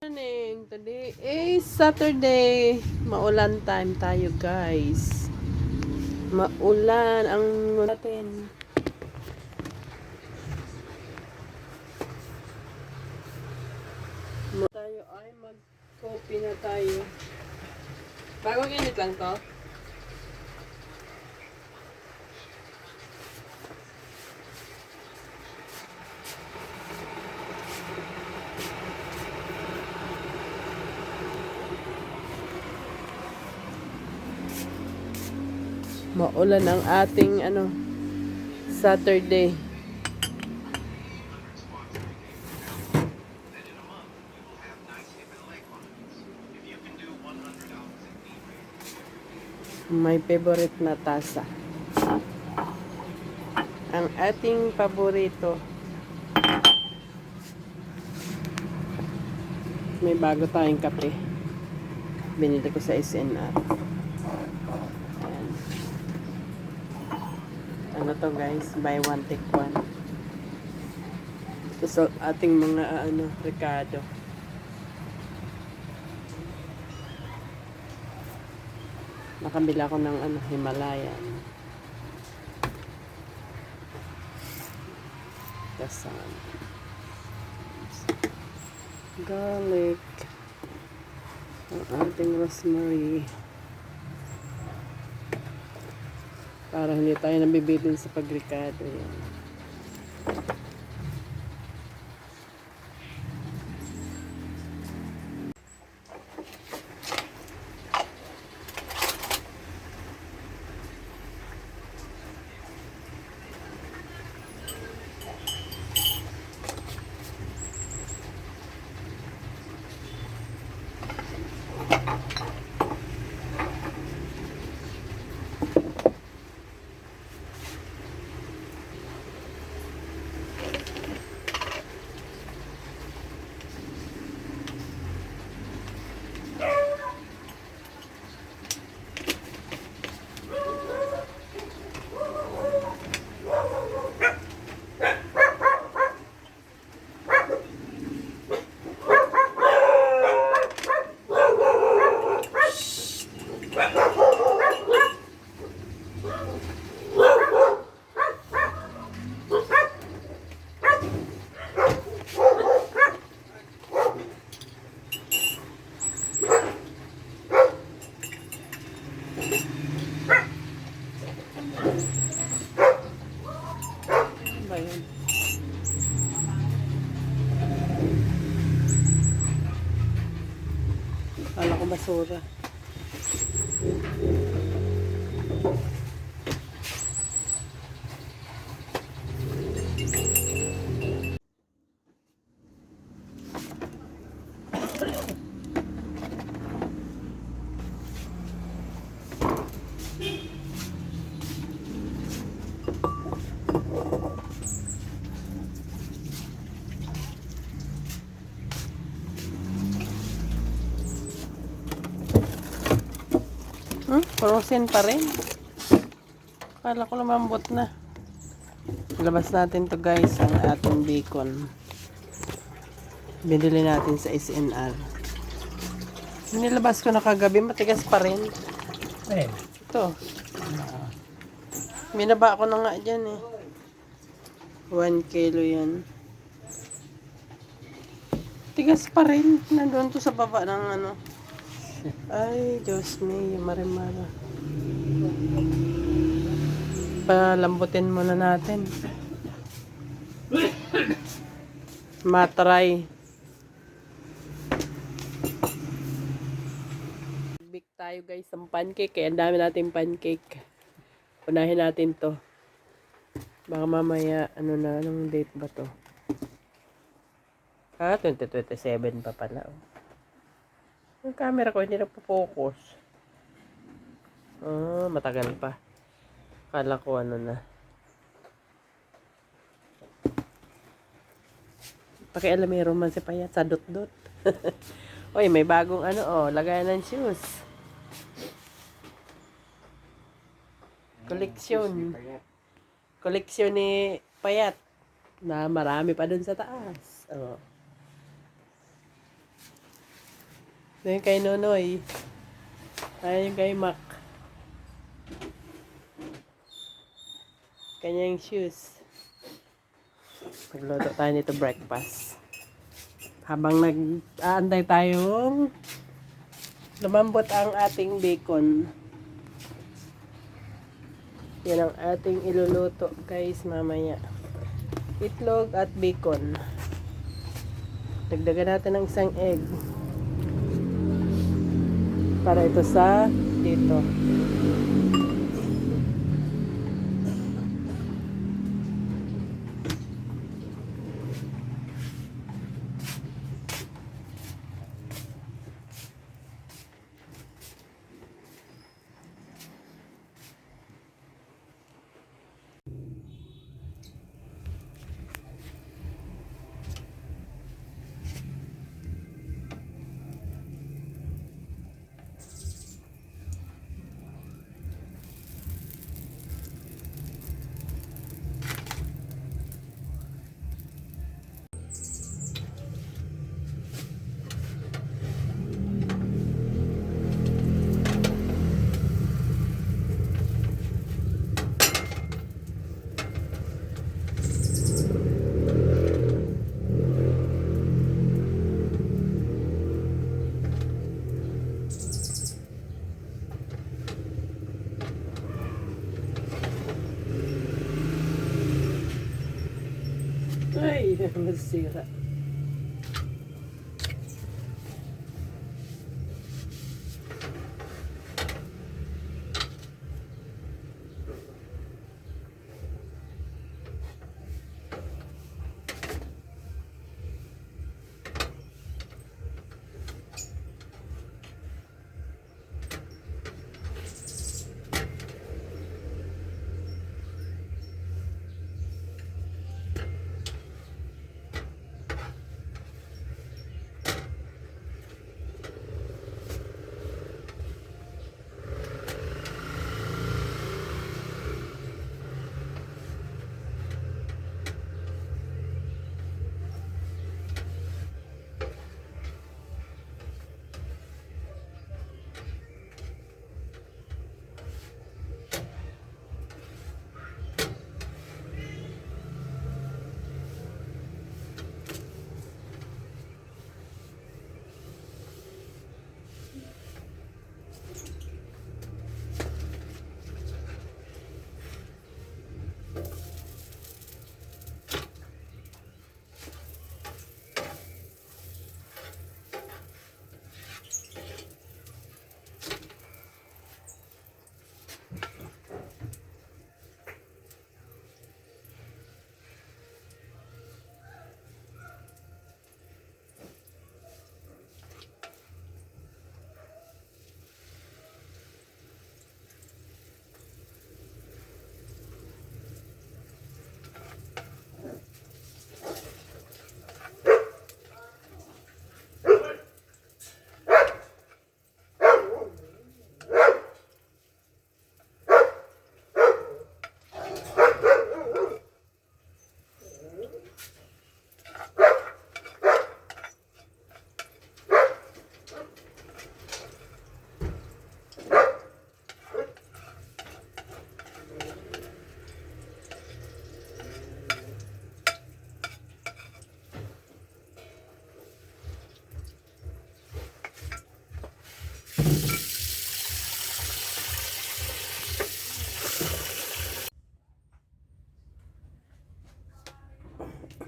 Morning. Today is Saturday. Maulan time tayo, guys. Maulan ang natin. Tayo ay mag-coffee na tayo. Bagong init lang to. Maulan ang ating Saturday. My favorite na tasa. Ang ating paborito. May bago tayong kape. Binili ko sa SNR. Ayan. Ano to, guys? Buy one, take one. Ito sa ating mga Ricardo. Nakabila ko ng Himalayan. Kasama. Garlic. Ang ating rosemary. Para hindi tayo nabibitin sa pagrikado. Yan. Ba yun? Kala ko basura. Frozen pa rin. Kala ko lumambot na. Labas natin to, guys, ang ating bacon. Binili natin sa SNR. Nilabas ko na kagabi, matigas pa rin. Ito. Binaba ko na nga dyan eh. 1 kilo yan. Tigas pa rin. Nandun to sa baba ng Ay, Diyos me, marimara. Palambutin muna natin. Matry. Big tayo, guys, ng pancake. Kaya ang dami natin pancake. Unahin natin to. Baka mamaya, anong date ba to? 2027 pa pala. Yung camera ko hindi nagpo-focus. Matagal pa. Kala ko na. Pakialamero man si Payat sa dot-dot. Oy, may bagong lagayan ng shoes. Koleksyon. Koleksyon ni Payat. Na marami pa dun sa taas. Ito yung kay Nonoy. Ayan yung kay Mac. Kanya yung shoes. Magluto tayo nito breakfast. Habang nag-aantay tayong lumambot ang ating bacon. Yan ang ating iluluto guys mamaya. Itlog at bacon. Dagdagan natin ng isang egg. Para ito sa dito. Ay, masira.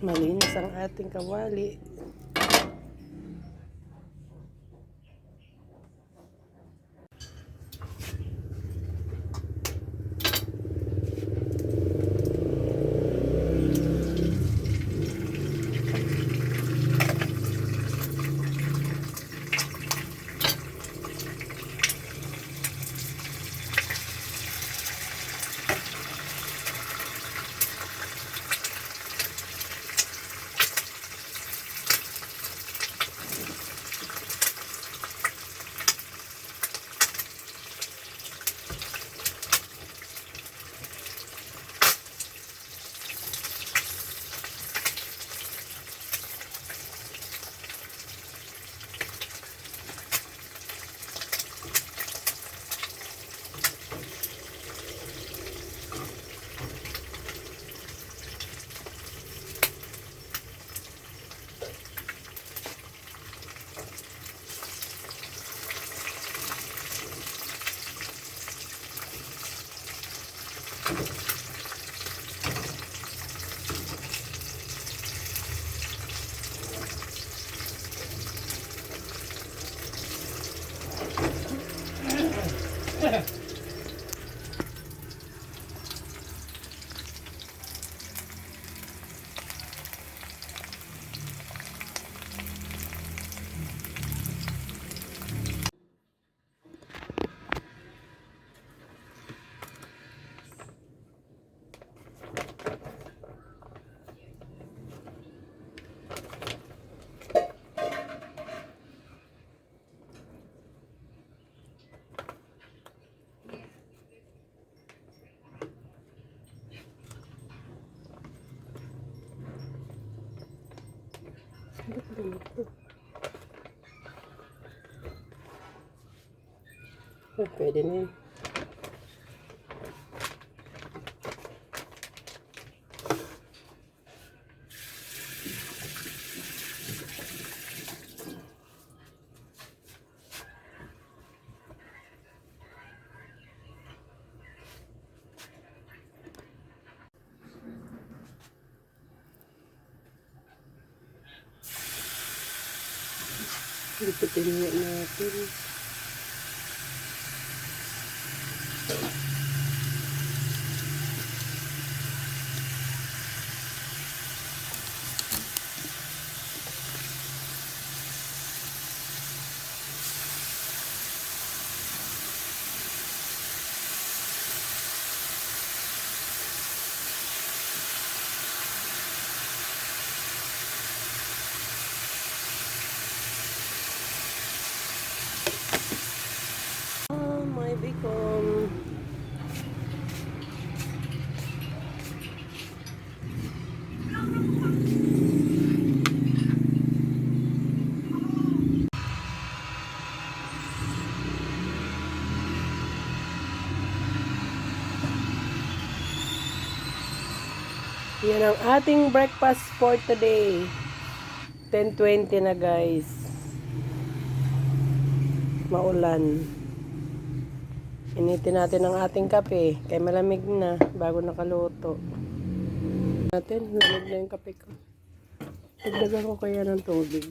Malinis ang ating kawali. Pwede na yun. Lipitin nga natin. My bacon. Yan ang ating breakfast for today. 10:20 na guys. Maulan. Initin natin ang ating kape. Kaya malamig na bago nakaluto. Natin, lamig na yung kape ko. Dagdagan ko kaya ng tubig.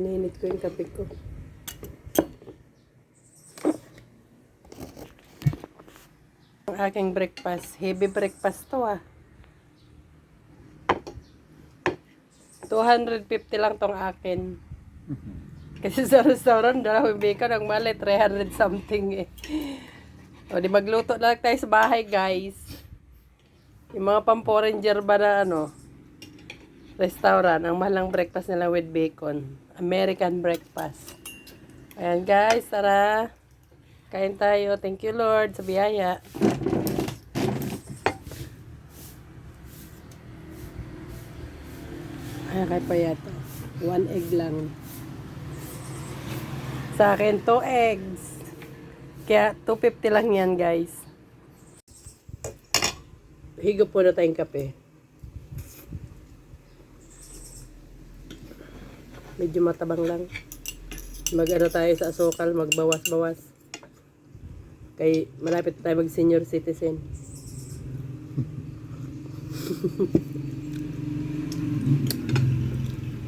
Ininit ko yung kape ko. Ang aking breakfast. Heavy breakfast to ah. 250 lang tong akin. Kasi sa restaurant, dalawang bacon ang mali, 300 something eh. O di magluto na lang tayo sa bahay guys. Yung mga pang-foreigner ba na restaurant, ang mahalang breakfast nila with bacon. American breakfast. Ayan guys, tara. Kain tayo. Thank you Lord sa biyaya. Ayan kay Payato. 1 egg lang. Sa akin, 2 eggs. Kaya 250 lang yan guys. Higop po na tayong kape. Medyo matabang lang. Mag-ano tayo sa asukal, magbawas-bawas. Kay malapit tayo mag-senior citizen.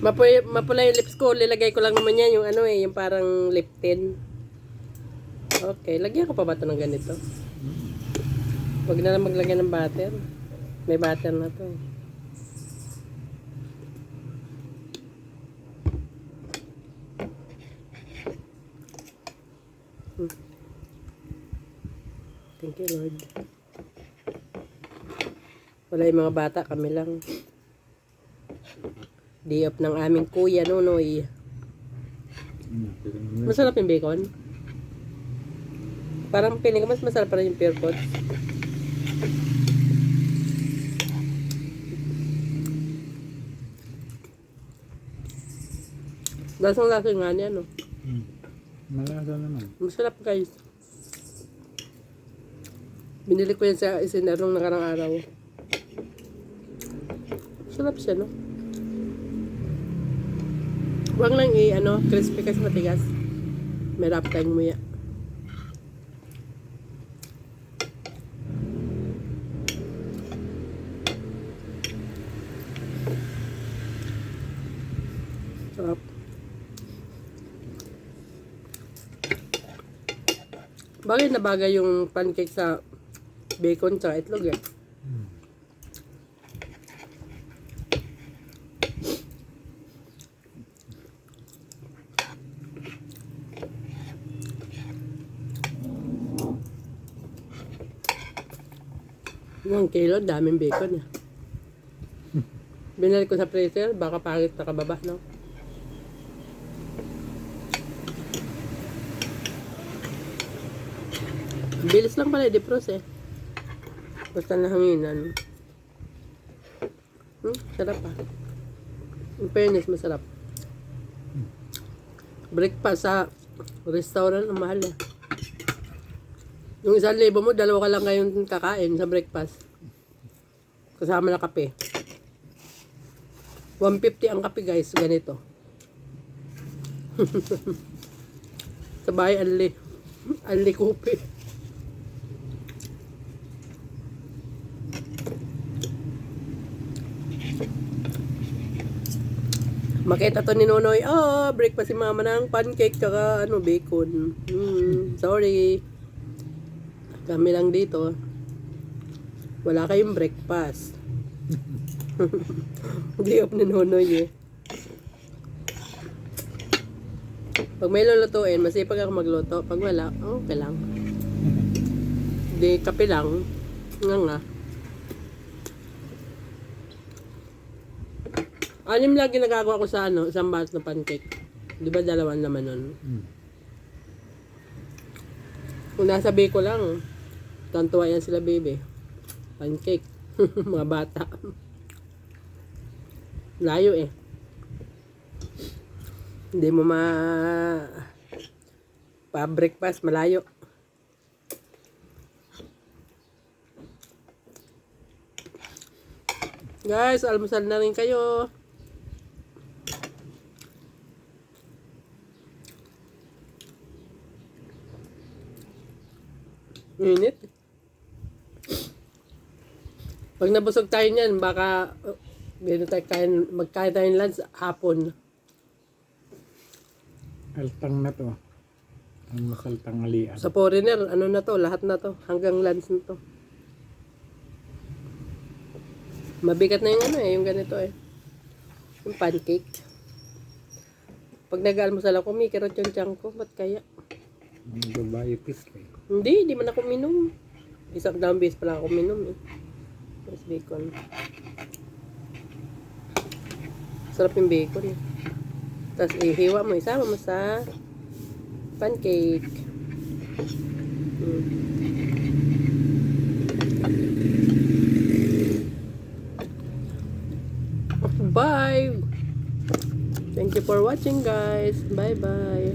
Mapula yung lips ko. Lilagay ko lang naman yan yung yung parang lip tint. Okay, lagyan ko pa ba ito ng ganito? Huwag na lang maglagay ng butter. May butter na to. Thank you, Lord. Wala yung mga bata, kami lang. Day off ng aming kuya, Nonoy. Masarap yung bacon. Parang piling ko, mas masarap pa rin yung pure pot. Lasang-lasa nga niya, no? Malasa naman. Masarap, guys. Binili ko yan sa SNR nung nakarang araw. Sarap siya, no? Huwag lang crispy kasi matigas. May rap tayong muya. Sarap. Bagay na bagay yung pancake sa bacon tsaka itlog eh. Yung kilo, daming bacon eh. Binalik ko sa freezer, baka pangit na kababa, no? Bilis lang pala i-defrost eh. Basta nahanginan. Sarap ah. In fairness, masarap. Breakfast sa restaurant, ang mahal eh. Yung 1,000 mo, 2 ka lang kayong kakain sa breakfast. Kasama na kape. 150 ang kape guys, ganito. Sa bahay, anli kopi. Makita to ni Nonoy, breakfast si mama ng pancake kaka bacon. Sorry. Kami lang dito. Wala kayong breakfast. Hindi up ni Nonoy eh. Pag may lulutuin, masipag ako magluto. Pag wala, okay lang. Hindi, kape lang. Nga. Anim lagi nagagawa ko sa isang balat na pancake. Di ba 2 naman nun? Kung nasabi ko lang, tantuwa yan sila baby. Pancake. Mga bata. Layo eh. Hindi mo pa-breakfast, malayo. Guys, almusal na rin kayo. Init. Pag nabusog tayo niyan, baka magkain tayo ng lunch hapon. Altang na to. Ang masaltang alian. Sa foreigner, na to, lahat na to. Hanggang lunch na to. Mabigat na yung ganito eh. Yung pancake. Pag nag-almusal ako, kumikirot yung tiyan ko. Ba't kaya? Ang babae pit eh. Hindi man ako minom. Isang daang beses pa lang ako minom eh. Mas bacon. Sarap yung bacon eh. Tapos ihiwa mo, isama mo sa pancake. Bye! Thank you for watching guys. Bye bye.